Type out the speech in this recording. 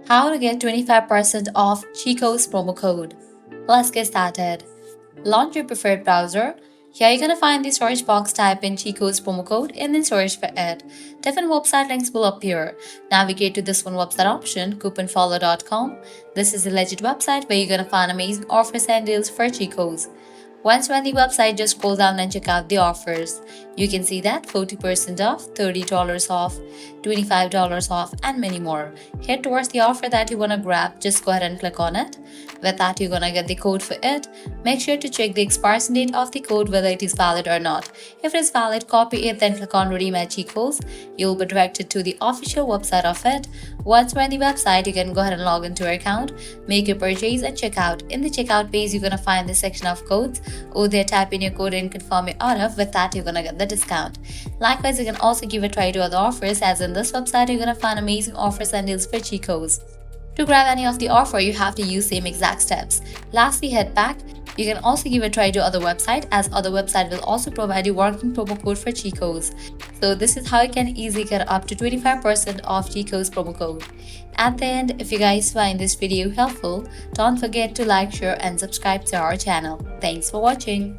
How to get 25% off Chico's promo code. Let's get started. Launch your preferred browser. Here you're gonna find the search box, type in Chico's promo code and then search for it. Different website links will appear. Navigate to this one website option, couponfollow.com. This is a legit website where you're gonna find amazing offers and deals for Chico's. Once you're on the website, just scroll down and check out the offers. You can see that 40% off, $30 off, $25 off, and many more. Head towards the offer that you want to grab, just go ahead and click on it. With that, you're gonna get the code for it. Make sure to check the expiration date of the code, whether it is valid or not. If it is valid, copy it, then click on Redeem at Chico's. You'll be directed to the official website of it. Once we're on the website, you can go ahead and log into your account, make your purchase, and check out. In the checkout page, you're gonna find the section of codes. Over there, type in your code and confirm your order. With that, you're gonna get the discount. Likewise, you can also give a try to other offers, as in this website, you're gonna find amazing offers and deals for Chico's. To grab any of the offer, you have to use same exact steps. Lastly, head back. You can also give a try to other website, as other website will also provide you working promo code for Chico's. So this is how you can easily get up to 25% off Chico's promo code. At the end, if you guys find this video helpful, don't forget to like, share and subscribe to our channel. Thanks for watching.